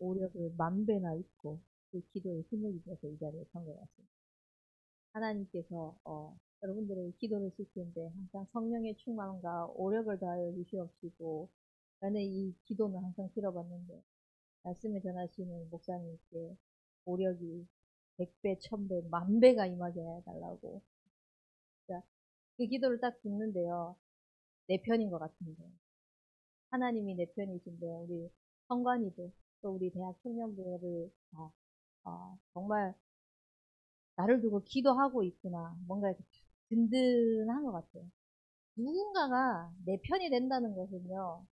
오력을 만 배나 입고 그 기도에 힘을 입어서 이 자리에 선 것 같습니다. 하나님께서 여러분들의 기도를 쓸 텐데 항상 성령의 충만과 오력을 다하여 주시옵시고, 나는 이 기도는 항상 들어봤는데 말씀을 전하시는 목사님께 오력이 100배, 1000배, 만 배가 임하게 해달라고. 그러니까 그 기도를 딱 듣는데요, 내 편인 것 같은데, 하나님이 내 편이신데 우리 성관이들 또 우리 대학 청년부를 다 정말 나를 두고 기도하고 있구나, 뭔가 이렇게 든든한 것 같아요. 누군가가 내 편이 된다는 것은요,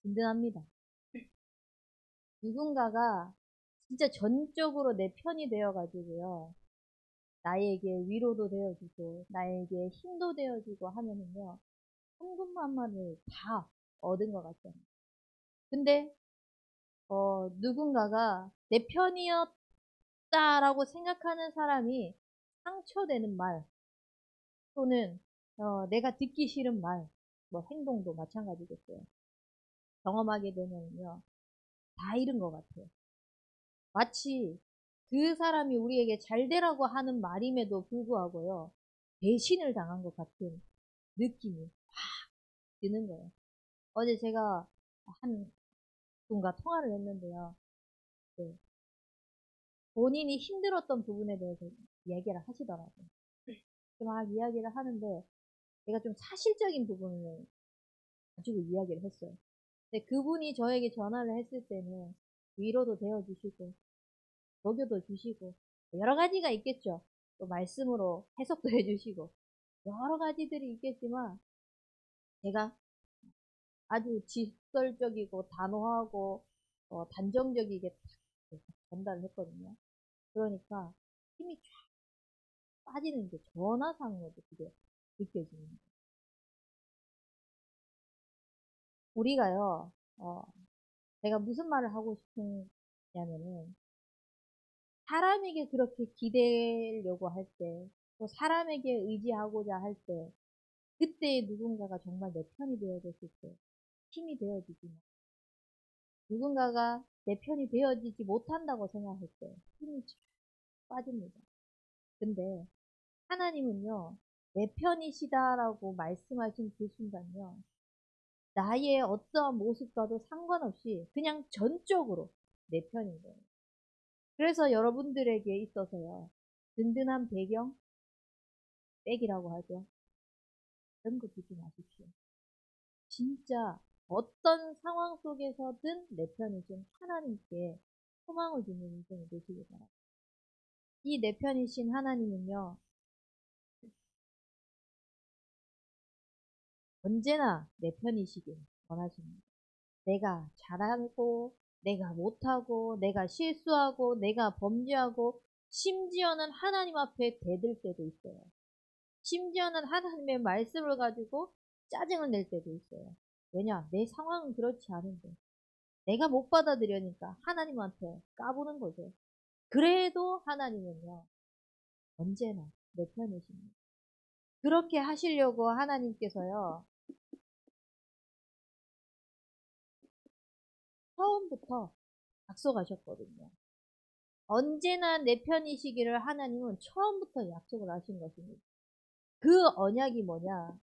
든든합니다. 누군가가 진짜 전적으로 내 편이 되어가지고요, 나에게 위로도 되어주고 나에게 힘도 되어주고 하면은요, 천군만마를 다 얻은 것 같잖아요. 근데 누군가가 내 편이었다라고 생각하는 사람이 상처되는 말, 또는 내가 듣기 싫은 말, 뭐 행동도 마찬가지겠어요. 경험하게 되면요, 다 잃은 것 같아요. 마치 그 사람이 우리에게 잘 되라고 하는 말임에도 불구하고요, 배신을 당한 것 같은 느낌이 확 드는 거예요. 어제 제가 한 분과 통화를 했는데요, 네, 본인이 힘들었던 부분에 대해서 이야기를 하시더라고요. 막 이야기를 하는데 제가 좀 사실적인 부분을 가지고 이야기를 했어요. 근데 그분이 저에게 전화를 했을 때는 위로도 되어주시고 녹여도 주시고 여러 가지가 있겠죠. 또 말씀으로 해석도 해주시고 여러 가지들이 있겠지만, 제가 아주 직설적이고 단호하고 단정적이게 딱 전달을 했거든요. 그러니까 힘이 쫙 빠지는 게 전화상으로도 그게 느껴지는 거예요. 우리가요, 제가 무슨 말을 하고 싶으냐면은, 사람에게 그렇게 기대려고 할 때, 또 사람에게 의지하고자 할 때, 그때 누군가가 정말 내 편이 되어줬을 때 힘이 되어지지만, 누군가가 내 편이 되어지지 못한다고 생각할 때 힘이 쫙 빠집니다. 근데 하나님은요, 내 편이시다라고 말씀하신 그 순간요, 나의 어떠한 모습과도 상관없이 그냥 전적으로 내 편인 거예요. 그래서 여러분들에게 있어서요, 든든한 배경, 백이라고 하죠. 그런 거 두지 마십시오. 진짜 어떤 상황 속에서든 내 편이신 하나님께 소망을 두는 인생이 되시기 바랍니다. 이 내 편이신 하나님은요, 언제나 내 편이시길 원하십니다. 내가 잘하고, 내가 못하고, 내가 실수하고, 내가 범죄하고, 심지어는 하나님 앞에 대들 때도 있어요. 심지어는 하나님의 말씀을 가지고 짜증을 낼 때도 있어요. 왜냐? 내 상황은 그렇지 않은데 내가 못 받아들여니까 하나님한테 까부는 거죠. 그래도 하나님은요, 언제나 내 편이십니다. 그렇게 하시려고 하나님께서요, 처음부터 약속하셨거든요. 언제나 내 편이시기를 하나님은 처음부터 약속을 하신 것입니다. 그 언약이 뭐냐?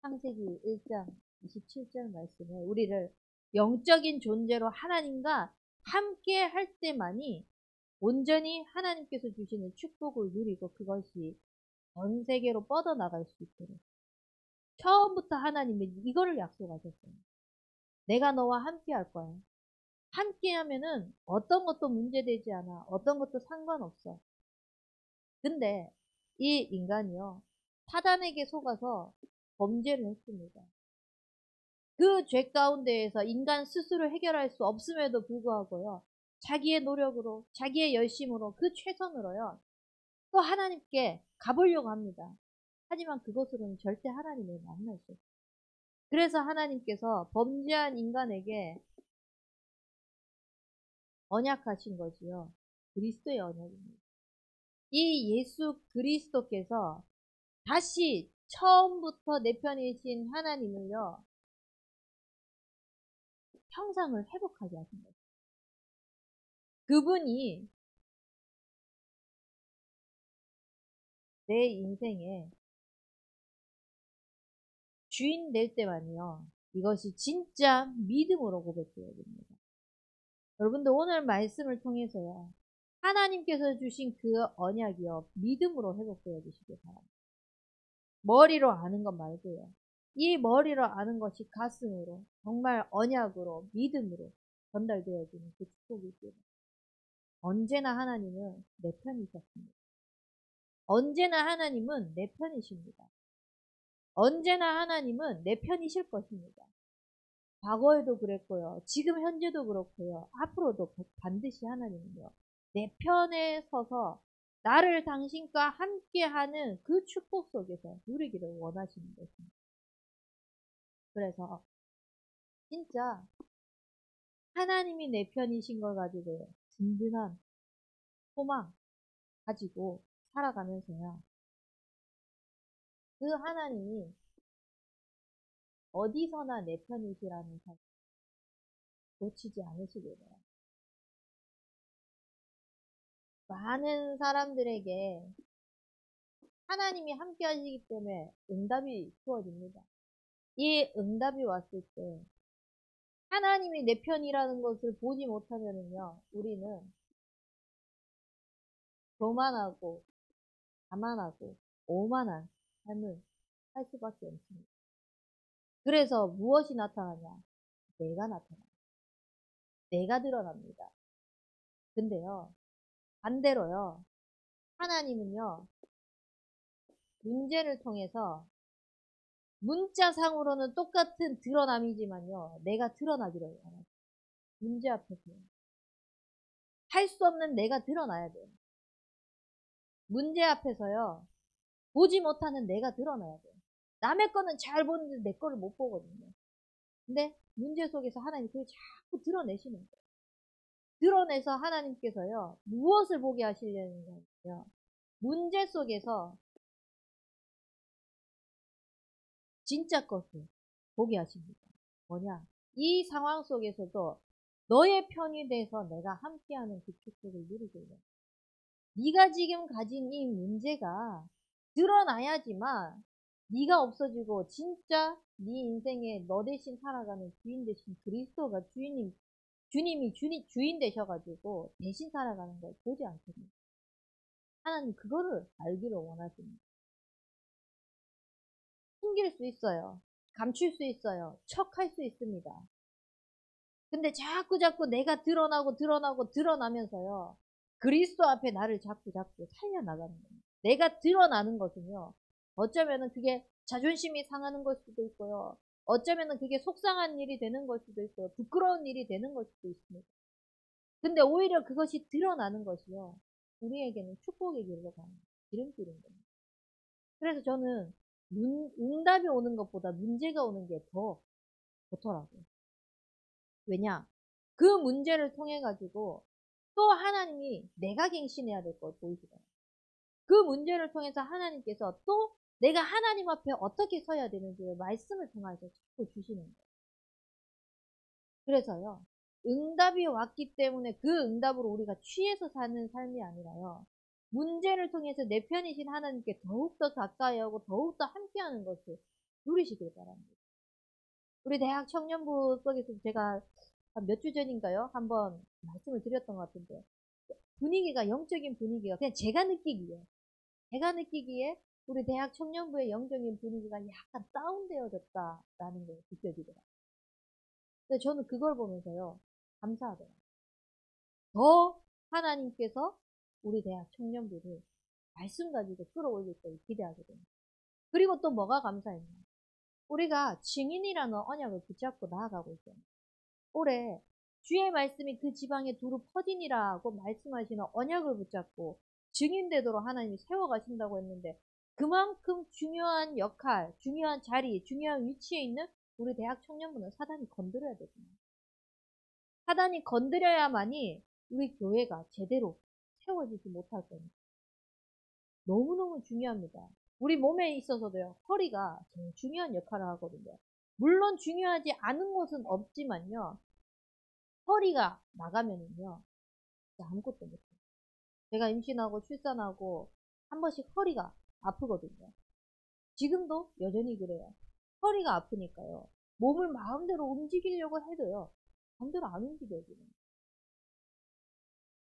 창세기 1장 27절 말씀에 우리를 영적인 존재로 하나님과 함께 할 때만이 온전히 하나님께서 주시는 축복을 누리고 그것이 전 세계로 뻗어나갈 수 있도록 처음부터 하나님이 이거를 약속하셨어요. 내가 너와 함께 할 거야. 함께 하면은 어떤 것도 문제되지 않아. 어떤 것도 상관없어. 근데 이 인간이요, 사단에게 속아서 범죄를 했습니다. 그 죄 가운데에서 인간 스스로 해결할 수 없음에도 불구하고요, 자기의 노력으로, 자기의 열심으로, 그 최선으로요, 또 하나님께 가보려고 합니다. 하지만 그것으로는 절대 하나님을 만날 수 없어요. 그래서 하나님께서 범죄한 인간에게 언약하신 거지요. 그리스도의 언약입니다. 이 예수 그리스도께서 다시 처음부터 내 편이신 하나님을요, 형상을 회복하게 하신 거예요. 그분이 내 인생에 주인 될 때만요, 이것이 진짜 믿음으로 고백해야 됩니다. 여러분들 오늘 말씀을 통해서요, 하나님께서 주신 그 언약이요, 믿음으로 회복되어 주시길 바랍니다. 머리로 아는 것 말고요. 이 머리로 아는 것이 가슴으로, 정말 언약으로, 믿음으로 전달되어지는 그 축복이 있습니다. 언제나 하나님은 내 편이셨습니다. 언제나 하나님은 내 편이십니다. 언제나 하나님은 내 편이실 것입니다. 과거에도 그랬고요. 지금 현재도 그렇고요. 앞으로도 반드시 하나님은요, 내 편에 서서 나를 당신과 함께하는 그 축복 속에서 누리기를 원하시는 것입니다. 그래서 진짜 하나님이 내 편이신 걸 가지고 든든한 소망 가지고 살아가면서요, 그 하나님이 어디서나 내 편이시라는 사실 놓치지 않으시길 바랍니다. 많은 사람들에게 하나님이 함께 하시기 때문에 응답이 주어집니다. 이 응답이 왔을 때 하나님이 내 편이라는 것을 보지 못하면요, 우리는 교만하고 자만하고 오만한 삶을 할 수밖에 없습니다. 그래서 무엇이 나타나냐? 내가 나타나요. 내가 드러납니다. 근데요, 반대로요, 하나님은요, 문제를 통해서 문자상으로는 똑같은 드러남이지만요, 내가 드러나기를 원해요. 문제 앞에서 할 수 없는 내가 드러나야 돼요. 문제 앞에서요, 보지 못하는 내가 드러나야 돼요. 남의 거는 잘 보는데 내 거를 못 보거든요. 근데 문제 속에서 하나님이 그걸 자꾸 드러내시는 거예요. 드러내서 하나님께서요, 무엇을 보게 하시려는 거예요? 문제 속에서 진짜 것을 보게 하십니다. 뭐냐? 이 상황 속에서도 너의 편이 돼서 내가 함께하는 그 축복을 누리게 돼요. 네가 지금 가진 이 문제가 드러나야지만 네가 없어지고 진짜 네 인생에 너 대신 살아가는 주인 되신 그리스도가 주님이 주인 되셔가지고 대신 살아가는 걸 보지 않거든요. 하나님 그거를 알기를 원하십니다. 숨길 수 있어요. 감출 수 있어요. 척할 수 있습니다. 근데 자꾸 내가 드러나면서요, 그리스도 앞에 나를 자꾸 살려나가는 거예요. 내가 드러나는 것은요, 어쩌면은 그게 자존심이 상하는 걸 수도 있고요. 어쩌면은 그게 속상한 일이 되는 걸 수도 있고요. 부끄러운 일이 되는 걸 수도 있습니다. 근데 오히려 그것이 드러나는 것이요, 우리에게는 축복의 길로 가는 기름길인 겁니다. 그래서 저는 응답이 오는 것보다 문제가 오는 게 더 좋더라고요. 왜냐? 그 문제를 통해 가지고 또 하나님이 내가 갱신해야 될 걸 보이시더라고요. 그 문제를 통해서 하나님께서 또 내가 하나님 앞에 어떻게 서야 되는지를 말씀을 통해서 자꾸 주시는 거예요. 그래서요, 응답이 왔기 때문에 그 응답으로 우리가 취해서 사는 삶이 아니라요, 문제를 통해서 내 편이신 하나님께 더욱더 가까이 하고 더욱더 함께하는 것을 누리시길 바랍니다. 우리 대학 청년부 속에서 제가 한 몇 주 전인가요? 한번 말씀을 드렸던 것 같은데, 분위기가, 영적인 분위기가, 그냥 제가 느끼기에 우리 대학 청년부의 영적인 분위기가 약간 다운되어졌다라는 게 느껴지더라고요. 근데 저는 그걸 보면서요, 감사하더라고요. 더 하나님께서 우리 대학 청년부를 말씀 가지고 끌어올릴 걸 기대하게 됩니다. 그리고 또 뭐가 감사했냐? 우리가 증인이라는 언약을 붙잡고 나아가고 있잖아요. 올해 주의 말씀이 그 지방에 두루 퍼지니라고 말씀하시는 언약을 붙잡고 증인되도록 하나님이 세워가신다고 했는데, 그만큼 중요한 역할, 중요한 자리, 중요한 위치에 있는 우리 대학 청년부는 사단이 건드려야 되거든요. 사단이 건드려야만이 우리 교회가 제대로 세워지지 못할 겁니다. 너무너무 중요합니다. 우리 몸에 있어서도요, 허리가 제일 중요한 역할을 하거든요. 물론 중요하지 않은 것은 없지만요, 허리가 나가면은요, 진짜 아무것도 못해요. 제가 임신하고 출산하고 한 번씩 허리가 아프거든요. 지금도 여전히 그래요. 허리가 아프니까요. 몸을 마음대로 움직이려고 해도요. 마음대로 안 움직여지는.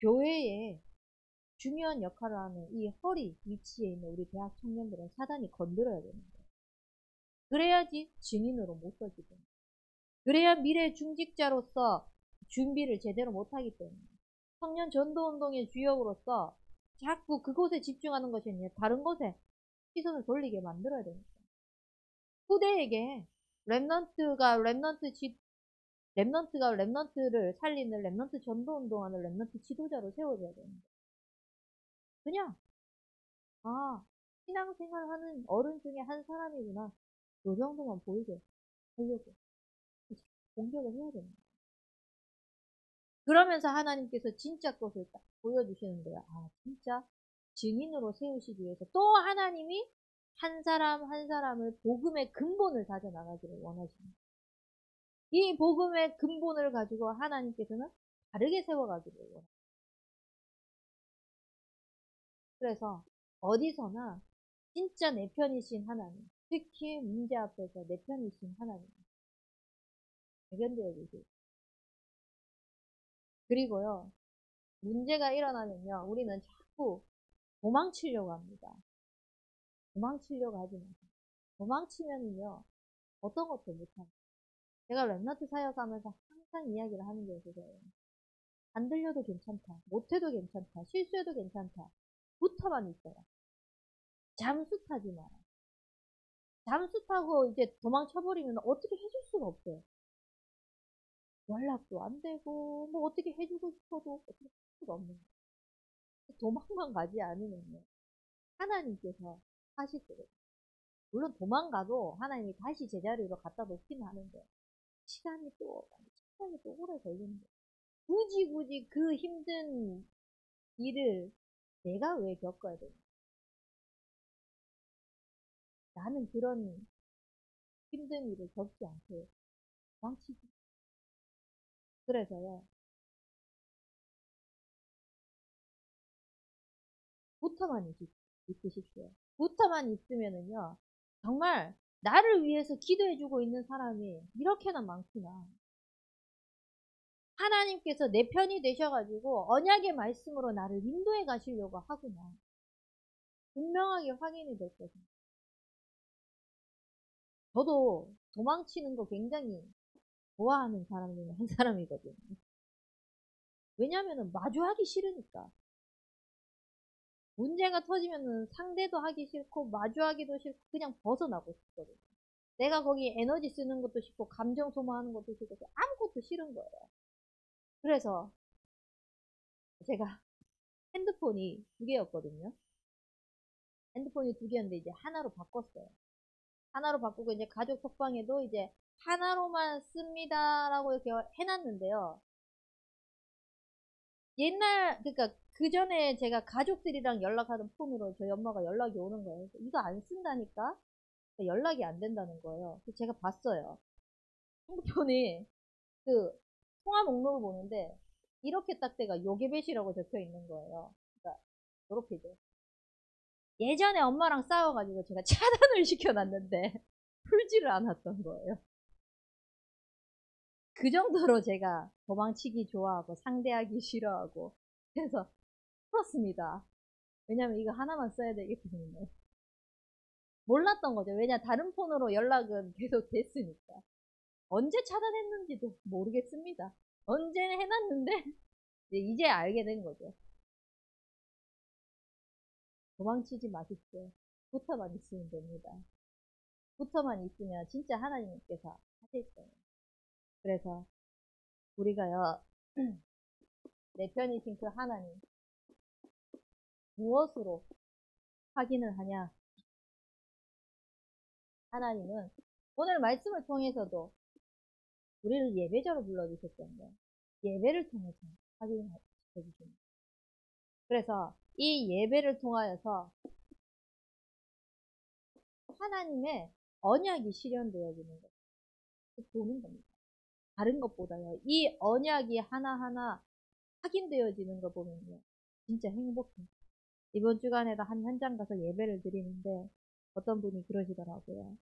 교회에 중요한 역할을 하는 이 허리 위치에 있는 우리 대학 청년들은 사단이 건드려야 되는데, 그래야지 증인으로 못 서지고, 그래야 미래 중직자로서 준비를 제대로 못하기 때문에 청년 전도운동의 주역으로서 자꾸 그곳에 집중하는 것이 아니라 다른 곳에 시선을 돌리게 만들어야 됩니다. 후대에게 랩넌트를 살리는 랩넌트 전도운동하는 랩넌트 지도자로 세워져야 됩니다. 그냥 신앙생활하는 어른 중에 한 사람이구나, 요 정도만 보이게 하려고 공격을 해야 됩니다. 그러면서 하나님께서 진짜 것을 딱 보여주시는 거야. 진짜 증인으로 세우시기 위해서 또 하나님이 한 사람 한 사람을 복음의 근본을 다져나가기를 원하십니다. 이 복음의 근본을 가지고 하나님께서는 다르게 세워가기를 원합니다. 그래서 어디서나 진짜 내 편이신 하나님, 특히 문제 앞에서 내 편이신 하나님 발견되어 계세요. 그리고요, 문제가 일어나면요, 우리는 자꾸 도망치려고 합니다. 도망치려고 하지 마세요. 도망치면은요, 어떤 것도 못합니다. 제가 랩너트 사역하면서 항상 이야기를 하는 게 있어요. 안 들려도 괜찮다. 못해도 괜찮다. 실수해도 괜찮다. 붙어만 있어라. 잠수 타지 마라. 잠수 타고 이제 도망쳐버리면 어떻게 해줄 수가 없어요. 연락도 안 되고, 뭐 어떻게 해주고 싶어도 어떻게 할 수가 없는 거예요. 도망만 가지 않으면요, 하나님께서 하실 거예요. 물론 도망가도 하나님이 다시 제자리로 갖다 놓기는 하는데, 시간이 또 오래 걸리는 거예요. 굳이 그 힘든 일을 내가 왜 겪어야 되나? 나는 그런 힘든 일을 겪지 않고 망치지. 그래서요, 붙어만 있으십시오. 붙어만 있으면은요, 정말 나를 위해서 기도해주고 있는 사람이 이렇게나 많구나. 하나님께서 내 편이 되셔가지고 언약의 말씀으로 나를 인도해 가시려고 하구나. 분명하게 확인이 될 것입니다. 저도 도망치는 거 굉장히 좋아하는 사람 중에 한 사람이거든요. 왜냐면은 마주하기 싫으니까. 문제가 터지면은 상대도 하기 싫고 마주하기도 싫고 그냥 벗어나고 싶거든요. 내가 거기 에너지 쓰는 것도 싫고 감정 소모하는 것도 싫고 아무것도 싫은 거예요. 그래서 제가 핸드폰이 2개였거든요. 핸드폰이 2개였는데 이제 하나로 바꿨어요. 하나로 바꾸고 이제 가족 톡방에도 이제 하나로만 씁니다라고 이렇게 해놨는데요. 그러니까 그 전에 제가 가족들이랑 연락하던 폰으로 저희 엄마가 연락이 오는 거예요. 이거 안 쓴다니까? 연락이 안 된다는 거예요. 그래서 제가 봤어요. 핸드폰이 그 통화 목록을 보는데 이렇게 딱 돼가 요게벳이라고 적혀 있는 거예요. 그러니까 이렇게죠. 예전에 엄마랑 싸워가지고 제가 차단을 시켜놨는데 풀지를 않았던 거예요. 그 정도로 제가 도망치기 좋아하고 상대하기 싫어하고 그래서 풀었습니다. 왜냐면 이거 하나만 써야 되기 때문에. 몰랐던 거죠. 왜냐 다른 폰으로 연락은 계속 됐으니까. 언제 차단했는지도 모르겠습니다. 언제 해놨는데 이제 알게 된 거죠. 도망치지 마십시오. 붙어만 있으면 됩니다. 붙어만 있으면 진짜 하나님께서 하실 거예요. 그래서 우리가요, 내 편이신 그 하나님 무엇으로 확인을 하냐? 하나님은 오늘 말씀을 통해서도 우리를 예배자로 불러주셨잖아요. 예배를 통해서 확인을 해주십니다. 그래서 이 예배를 통하여서 하나님의 언약이 실현되어지는 것, 보는 겁니다. 다른 것보다요. 이 언약이 하나하나 확인되어지는 거 보면요. 진짜 행복해. 이번 주간에도 한 현장 가서 예배를 드리는데 어떤 분이 그러시더라고요.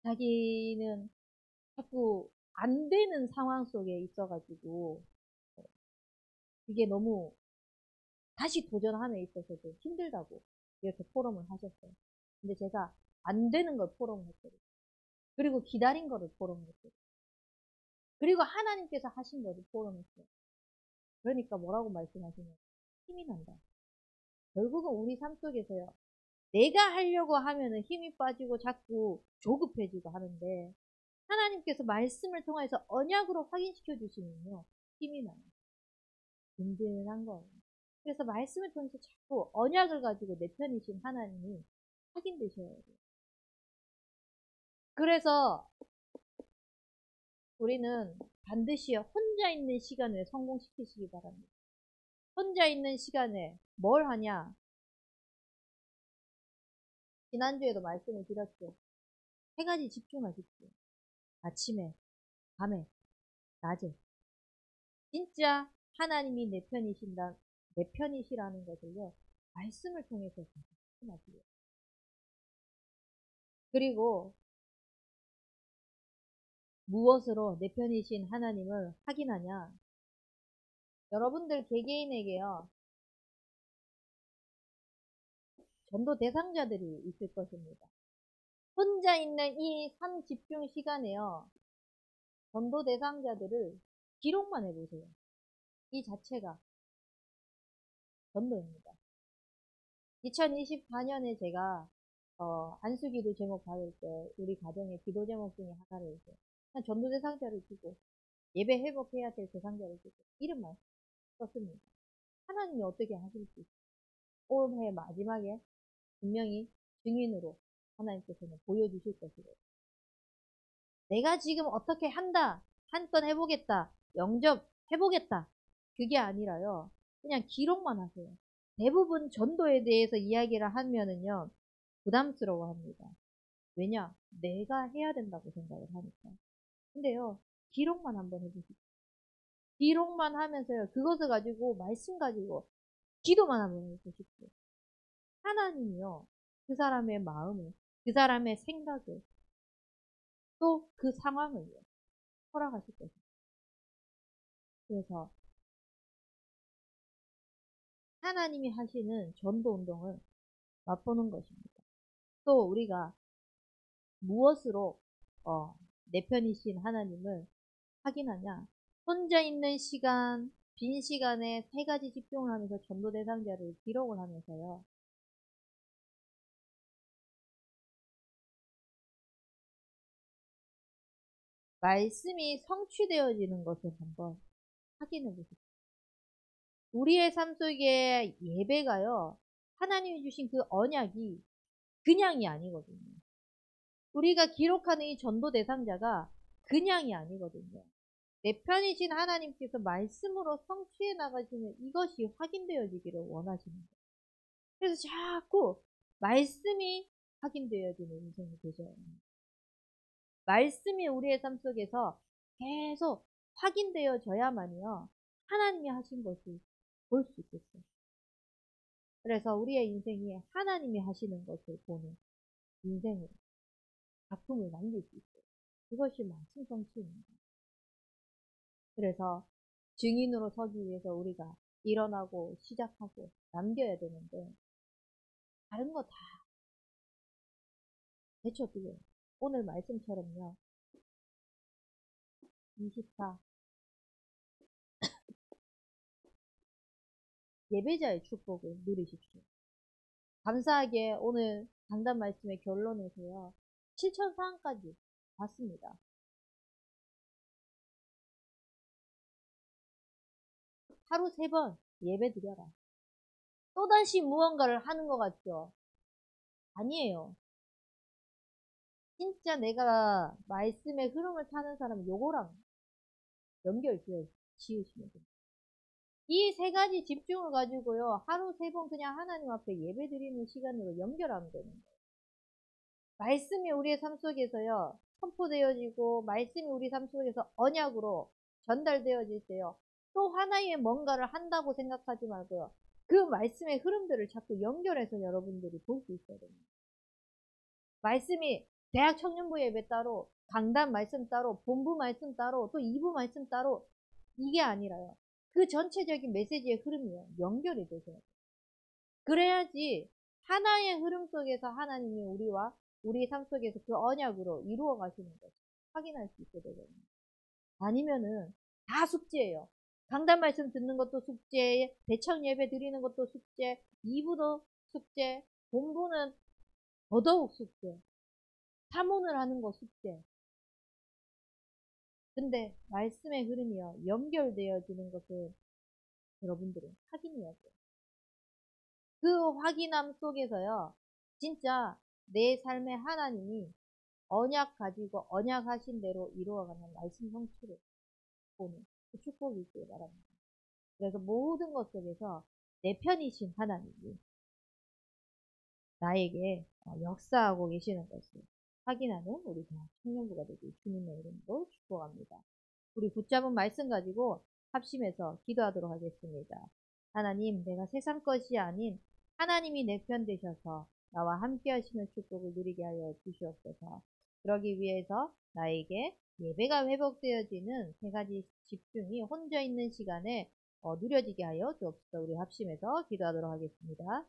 자기는 자꾸 안 되는 상황 속에 있어가지고 이게 너무 다시 도전함에 있어서도 힘들다고 이렇게 포럼을 하셨어요. 근데 제가 안 되는 걸 포럼을 했거든요. 그리고 기다린 거를 포럼을 했거든요. 그리고 하나님께서 하신 거를 포럼했어요. 그러니까 뭐라고 말씀하시냐면 힘이 난다. 결국은 우리 삶 속에서요. 내가 하려고 하면은 힘이 빠지고 자꾸 조급해지고 하는데 하나님께서 말씀을 통해서 언약으로 확인시켜 주시면요. 힘이 나요. 든든한 거예요. 그래서 말씀을 통해서 자꾸 언약을 가지고 내 편이신 하나님이 확인되셔야 돼요. 그래서 우리는 반드시 혼자 있는 시간을 성공시키시기 바랍니다. 혼자 있는 시간에 뭘 하냐? 지난주에도 말씀을 드렸죠. 세 가지 집중하십시오. 아침에, 밤에, 낮에. 진짜 하나님이 내 편이시라는 것을요, 말씀을 통해서 확인하시고요. 그리고 무엇으로 내 편이신 하나님을 확인하냐? 여러분들 개개인에게요, 전도 대상자들이 있을 것입니다. 혼자 있는 이 삶 집중 시간에요, 전도 대상자들을 기록만 해보세요. 이 자체가 전도입니다. 2024년에 제가 안수기도 제목 받을 때 우리 가정의 기도 제목 중에 하나를 이제 한 전도 대상자를 주고 예배 회복해야 될 대상자를 주고 이름만 썼습니다. 하나님이 어떻게 하실지 올해 마지막에 분명히 증인으로 하나님께서는 보여주실 것이고 내가 지금 어떻게 한다, 한 건 해보겠다, 영접 해보겠다 그게 아니라요. 그냥 기록만 하세요. 대부분 전도에 대해서 이야기를 하면은요. 부담스러워 합니다. 왜냐? 내가 해야 된다고 생각을 하니까. 근데요. 기록만 한번 해보십시오. 기록만 하면서요. 그것을 가지고 말씀 가지고 기도만 한번 해보십시오. 하나님이요. 그 사람의 마음을, 그 사람의 생각을, 또 그 상황을요. 허락하실 것입니다. 그래서 하나님이 하시는 전도 운동을 맛보는 것입니다. 또 우리가 무엇으로 내 편이신 하나님을 확인하냐? 혼자 있는 시간, 빈 시간에 세 가지 집중을 하면서 전도 대상자를 기록을 하면서요. 말씀이 성취되어지는 것을 한번 확인해 보십시오. 우리의 삶 속에 예배가요. 하나님이 주신 그 언약이 그냥이 아니거든요. 우리가 기록하는 이 전도 대상자가 그냥이 아니거든요. 내 편이신 하나님께서 말씀으로 성취해 나가시는 이것이 확인되어지기를 원하시는 거예요. 그래서 자꾸 말씀이 확인되어지는 인생이 되셔야 합니다. 말씀이 우리의 삶 속에서 계속 확인되어져야만요. 하나님이 하신 것을 볼 수 있겠어요. 그래서 우리의 인생이 하나님이 하시는 것을 보는 인생으로 작품을 남길 수 있어요. 그것이 말씀 성취입니다. 그래서 증인으로 서기 위해서 우리가 일어나고 시작하고 남겨야 되는데 다른 거 다 제쳐두고요. 오늘 말씀처럼요. 24 예배자의 축복을 누리십시오. 감사하게 오늘 강단 말씀의 결론에서요. 7,000사항까지 봤습니다. 하루 3번 예배 드려라. 또다시 무언가를 하는 것 같죠? 아니에요. 진짜 내가 말씀의 흐름을 타는 사람은 요거랑 연결 지으시면 됩니다. 이 세 가지 집중을 가지고요. 하루 3번 그냥 하나님 앞에 예배 드리는 시간으로 연결하면 되는 거예요. 말씀이 우리의 삶 속에서요. 선포되어지고 말씀이 우리 삶 속에서 언약으로 전달되어질 때요. 또 하나의 뭔가를 한다고 생각하지 말고요. 그 말씀의 흐름들을 자꾸 연결해서 여러분들이 볼 수 있어야 됩니다. 말씀이 대학 청년부 예배 따로, 강단 말씀 따로, 본부 말씀 따로, 또 2부 말씀 따로, 이게 아니라요. 그 전체적인 메시지의 흐름이요. 연결이 되셔야 돼요. 그래야지 하나의 흐름 속에서 하나님이 우리와 우리 삶 속에서 그 언약으로 이루어 가시는 것을 확인할 수 있게 되거든요. 아니면은 다 숙제예요. 강단 말씀 듣는 것도 숙제, 대청 예배 드리는 것도 숙제, 2부도 숙제, 본부는 더더욱 숙제, 사문을 하는 거 숙제. 근데 말씀의 흐름이요. 연결되어지는 것을 여러분들은 확인해야 돼요. 그 확인함 속에서요. 진짜 내 삶의 하나님이 언약 가지고 언약하신 대로 이루어가는 말씀 성취를 보는 그 축복이 있길 바랍니다. 그래서 모든 것 속에서 내 편이신 하나님이 나에게 역사하고 계시는 것을 확인하는 우리 대학 청년부가 되길 주님의 이름으로 축복합니다. 우리 붙잡은 말씀 가지고 합심해서 기도하도록 하겠습니다. 하나님, 내가 세상 것이 아닌 하나님이 내 편 되셔서 나와 함께 하시는 축복을 누리게 하여 주시옵소서. 그러기 위해서 나에게 예배가 회복되어지는 세 가지 집중이 혼자 있는 시간에 누려지게 하여 주옵소서. 우리 합심해서 기도하도록 하겠습니다.